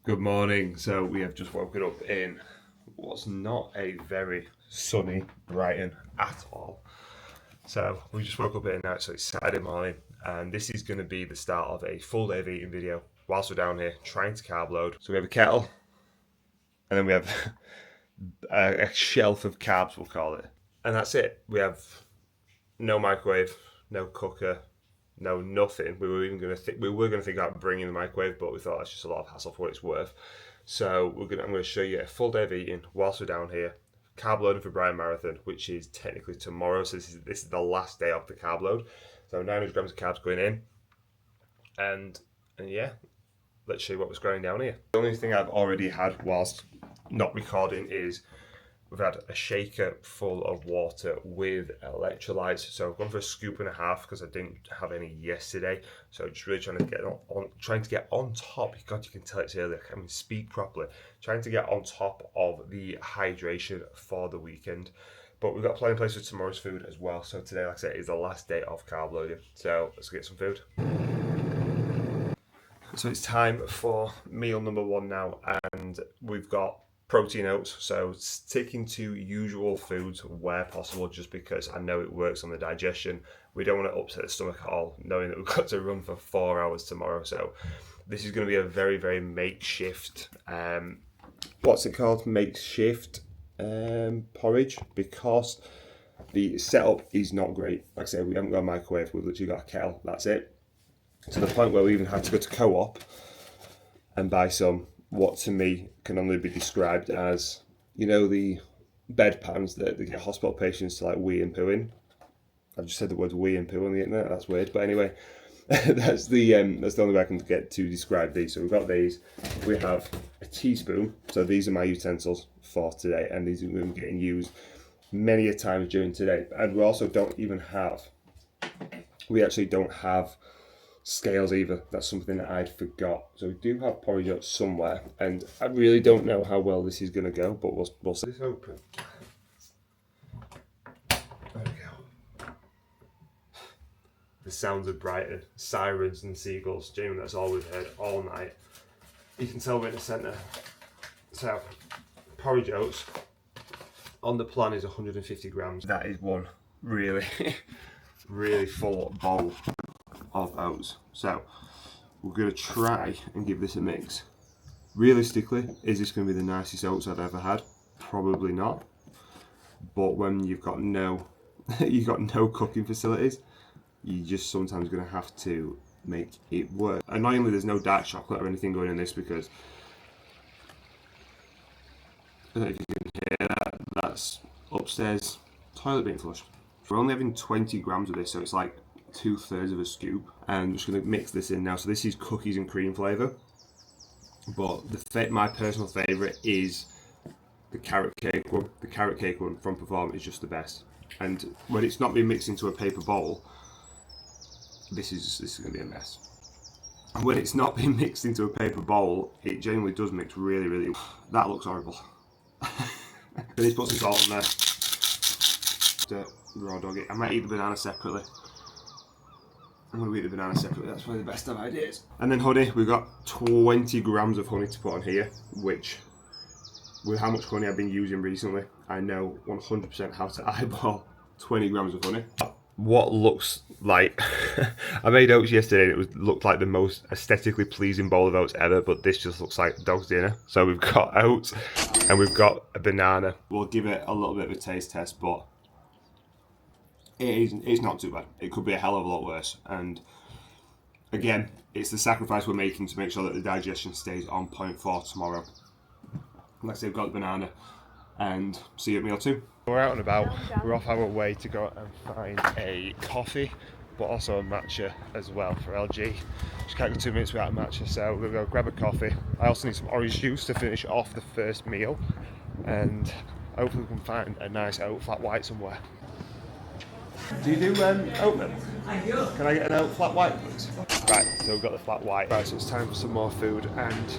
Good morning. So we have just woken up in what's not a very sunny Brighton at all. So we just woke up here now, so it's Saturday morning, and this is going to be the start of a full day of eating video whilst we're down here trying to carb load. So we have a kettle, and then we have a shelf of carbs, we'll call it. And that's it. We have no microwave, no cooker, no nothing. We were going to think about bringing the microwave, but we thought that's just a lot of hassle for what it's worth. So I'm going to show you a full day of eating whilst we're down here. Carb loading for Brighton Marathon, which is technically tomorrow. So this is the last day of the carb load. So 900 grams of carbs going in, and yeah, let's show you what was going down here. The only thing I've already had whilst not recording is we've had a shaker full of water with electrolytes. So I've gone for a scoop and a half because I didn't have any yesterday. So just really trying to get on top. God, you can tell it's early. I can't even speak properly. Trying to get on top of the hydration for the weekend. But we've got a plan in place for tomorrow's food as well. So today, like I said, is the last day of carb loading. So let's get some food. So it's time for meal number one now, and we've got protein oats, so sticking to usual foods where possible, just because I know it works on the digestion. We don't want to upset the stomach at all, knowing that we've got to run for 4 hours tomorrow. So this is going to be a very, very makeshift, makeshift porridge, because the setup is not great. Like I said, we haven't got a microwave, we've literally got a kettle, that's it. To the point where we even had to go to Co-op and buy some, what to me can only be described as, the bed pans that they get hospital patients to like wee and poo in. I've just said the words wee and poo on the internet, that's weird, but anyway, that's the only way I can get to describe these. So we've got these, we have a teaspoon, so these are my utensils for today, and these are going to be getting used many a times during today. And we also don't have scales either. That's something that I'd forgot. So we do have porridge oats somewhere, and I really don't know how well this is going to go, but we'll see. This open. There we go. The sounds of Brighton, sirens and seagulls. Genuinely, that's all we've heard all night. You can tell we're in the centre. So, porridge oats. On the plan is 150 grams. That is one really, really full bowl of oats. So we're going to try and give this a mix. Realistically, is this going to be the nicest oats I've ever had? Probably not. But when you've got no cooking facilities, you're just sometimes going to have to make it work. Annoyingly, there's no dark chocolate or anything going in this, because I don't know if you can hear that. That's upstairs toilet being flushed. We're only having 20 grams of this, so it's like 2/3 of a scoop, and I'm just going to mix this in now. So this is cookies and cream flavour, but my personal favourite is the carrot cake one. The carrot cake one from Perform is just the best, and when it's not being mixed into a paper bowl, this is going to be a mess. And when it's not being mixed into a paper bowl, it genuinely does mix really, really. That looks horrible. Then he's put some salt in there. Raw dog it. I might eat the banana separately. I'm going to eat the banana separately, that's probably the best of ideas. And then honey, we've got 20 grams of honey to put on here, which, with how much honey I've been using recently, I know 100% how to eyeball 20 grams of honey. What looks like, I made oats yesterday and it looked like the most aesthetically pleasing bowl of oats ever, but this just looks like dog's dinner. So we've got oats and we've got a banana. We'll give it a little bit of a taste test, but it's not too bad. It could be a hell of a lot worse. And again, it's the sacrifice we're making to make sure that the digestion stays on point for tomorrow. Like I said, we've got the banana, and see you at meal 2. We're out and about. We're off our way to go and find a coffee, but also a matcha as well for LG. Just can't go 2 minutes without a matcha, so we're going to go grab a coffee. I also need some orange juice to finish off the first meal, and hopefully we can find a nice oat flat white somewhere. Do you do oat milk? I do. Can I get an oat flat white, please? Right, so we've got the flat white. Right, so it's time for some more food, and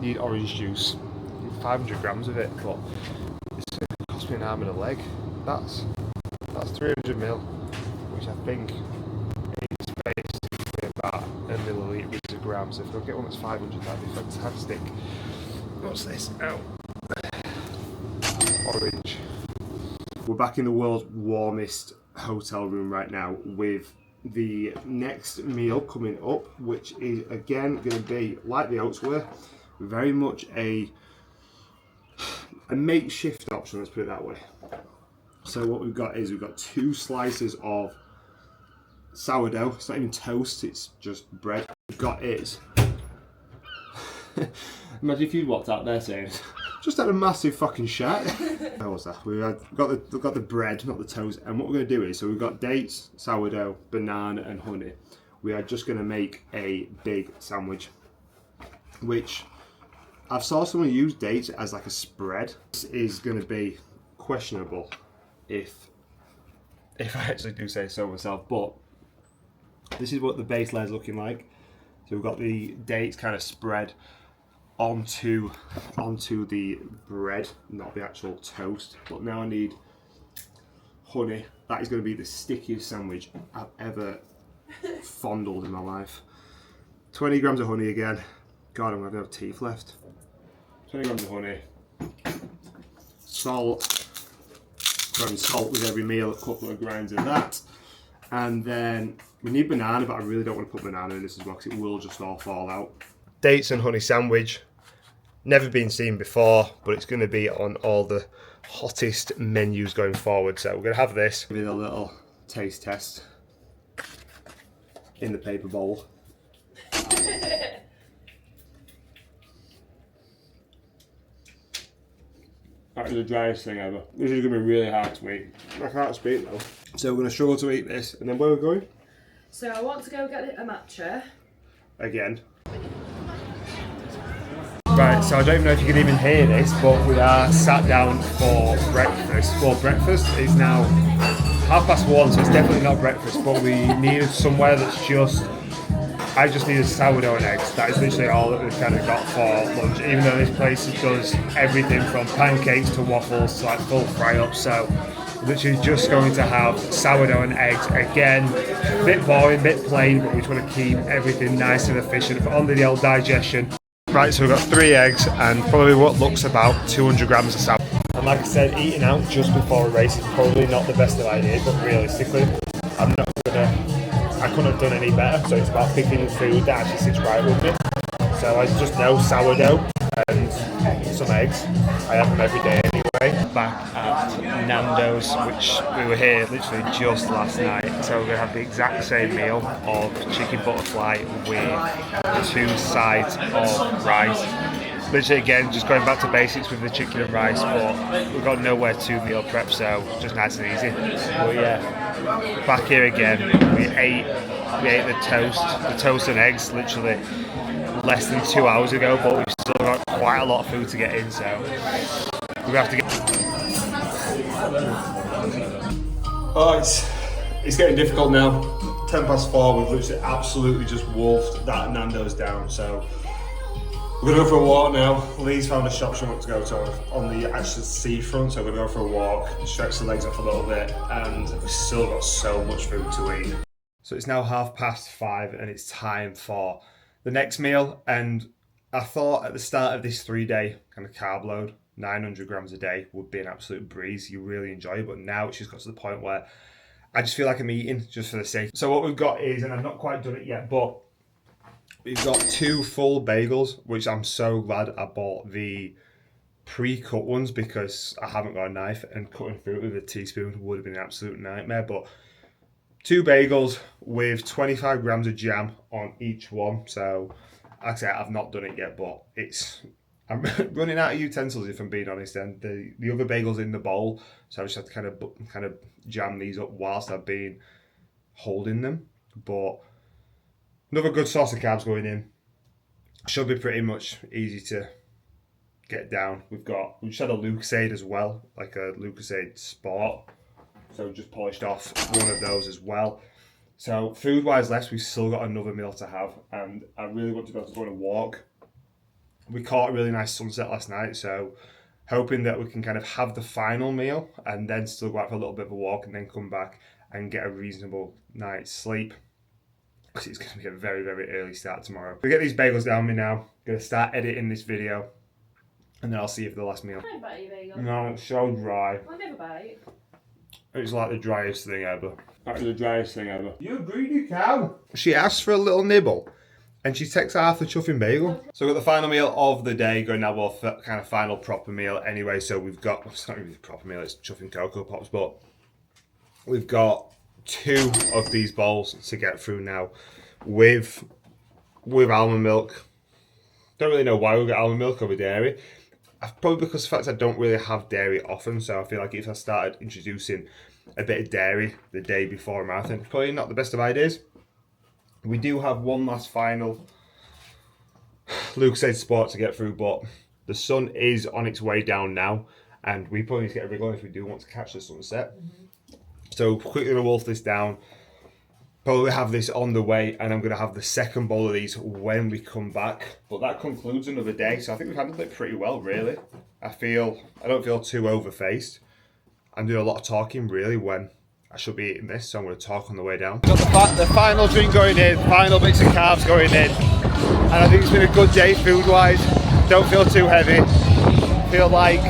need orange juice. Need 500 grams of it, but it's going to cost me an arm and a leg. That's 300 ml, which I think is basically about a millilitre of grams. If we get one that's 500, that'd be fantastic. What's this? Oh, orange. We're back in the world's warmest hotel room right now with the next meal coming up, which is again going to be like the oats were, very much a makeshift option, let's put it that way. So what we've got is we've got 2 slices of sourdough. It's not even toast, it's just bread. We've got is imagine if you'd walked out there saying just had a massive fucking shat. How was that? We've got the bread, not the toast. And what we're going to do is, so we've got dates, sourdough, banana and honey. We are just going to make a big sandwich, which I've saw someone use dates as like a spread. This is going to be questionable if I actually do say so myself, but this is what the base layer is looking like. So we've got the dates kind of spread onto the bread, not the actual toast. But now I need honey. That is going to be the stickiest sandwich I've ever fondled in my life. 20 grams of honey again. God, I'm going to have teeth left. 20 grams of honey. Salt. Throwing salt with every meal, a couple of grinds of that. And then we need banana, but I really don't want to put banana in this as well because it will just all fall out. Dates and honey sandwich. Never been seen before, but it's going to be on all the hottest menus going forward. So we're going to have this. Give it a little taste test in the paper bowl. That is the driest thing ever. This is going to be really hard to eat. I can't speak though. So we're going to struggle to eat this. And then where are we going? So I want to go get a matcha. Again. Right, so I don't even know if you can even hear this, but we are sat down for breakfast. Well, breakfast is now 1:30, so it's definitely not breakfast, but we needed somewhere that's just, I just needed sourdough and eggs. That is literally all that we've kind of got for lunch, even though this place does everything from pancakes to waffles to like full fry-ups. So literally just going to have sourdough and eggs. Again, a bit boring, a bit plain, but we just want to keep everything nice and efficient for under the old digestion. Right, so we've got 3 eggs and probably what looks about 200 grams of sourdough. And like I said, eating out just before a race is probably not the best of ideas, but realistically, I couldn't have done any better. So it's about picking food that actually sits right with me. So I just know sourdough and some eggs. I have them every day anyway. Back at Nando's, which we were here literally just last night. So we're going to have the exact same meal of chicken butterfly with 2 sides of rice. Literally again, just going back to basics with the chicken and rice, but we've got nowhere to meal prep, so just nice and easy. But yeah, back here again, we ate the toast and eggs literally less than 2 hours ago, but we've still got quite a lot of food to get in, so we have to get. Oh, it's getting difficult now. 4:10, we've literally absolutely just wolfed that Nando's down, so we're going to go for a walk now. Lee's found a shop she wants to go to on the actual seafront, so we're going to go for a walk, stretch the legs up a little bit, and we've still got so much food to eat. So it's now 5:30 and it's time for the next meal. And I thought at the start of this 3-day kind of carb load, 900 grams a day would be an absolute breeze. You really enjoy it, but now it's just got to the point where I just feel like I'm eating just for the sake. So what we've got is, and I've not quite done it yet, but we've got 2 full bagels, which I'm so glad I bought the pre-cut ones because I haven't got a knife and cutting fruit with a teaspoon would have been an absolute nightmare. But 2 bagels with 25 grams of jam on each one. So like I say, I've not done it yet, but I'm running out of utensils if I'm being honest. And the other bagels in the bowl, so I just have to kind of jam these up whilst I've been holding them. But another good source of carbs going in. Should be pretty much easy to get down. We just had a Lucozade as well, like a Lucozade Sport. So just polished off one of those as well. So food wise left, we've still got another meal to have, and I really want to be able to go on a walk. We caught a really nice sunset last night, so hoping that we can kind of have the final meal and then still go out for a little bit of a walk and then come back and get a reasonable night's sleep. because it's going to be a very, very early start tomorrow. We get these bagels down me now. Going to start editing this video, and then I'll see if the last meal. I don't bite your bagel. No, it's so dry. I never bite. It's like the driest thing ever. That's the driest thing ever. You greedy cow. She asked for a little nibble, and she takes half the chuffing bagel. So we've got the final meal of the day going now. Well, kind of final proper meal anyway. So we've got, it's not really a proper meal, it's chuffing Cocoa Pops, but we've got 2 of these bowls to get through now with almond milk. Don't really know why we got almond milk over dairy. Probably because of the fact I don't really have dairy often, so I feel like if I started introducing a bit of dairy the day before a marathon, it's probably not the best of ideas. We do have one last final Lucozade Sport to get through, but the sun is on its way down now, and we probably need to get a wriggle on if we do want to catch the sunset. So quickly gonna wolf this down. Probably have this on the way, and I'm gonna have the second bowl of these when we come back. But that concludes another day, so I think we've handled it pretty well, really. I don't feel too overfaced. I'm doing a lot of talking, really, when I should be eating this, so I'm gonna talk on the way down. Got the final drink going in, final bits of carbs going in, and I think it's been a good day food-wise. Don't feel too heavy. Feel like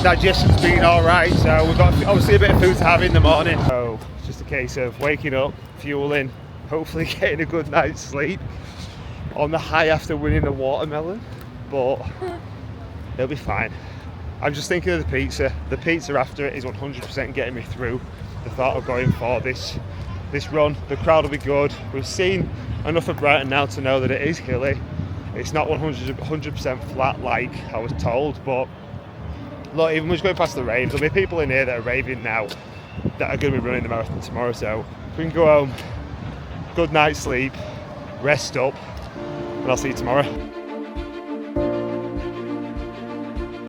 digestion's been alright, so we've got obviously a bit of food to have in the morning. So it's just a case of waking up, fueling, hopefully getting a good night's sleep on the high after winning the watermelon, but it'll be fine. I'm just thinking of the pizza. The pizza after it is 100% getting me through the thought of going for this run. The crowd will be good. We've seen enough of Brighton now to know that it is hilly. It's not 100% flat like I was told, but look, even just going past the raves, there'll be people in here that are raving now that are going to be running the marathon tomorrow, so we can go home, good night's sleep, rest up, and I'll see you tomorrow.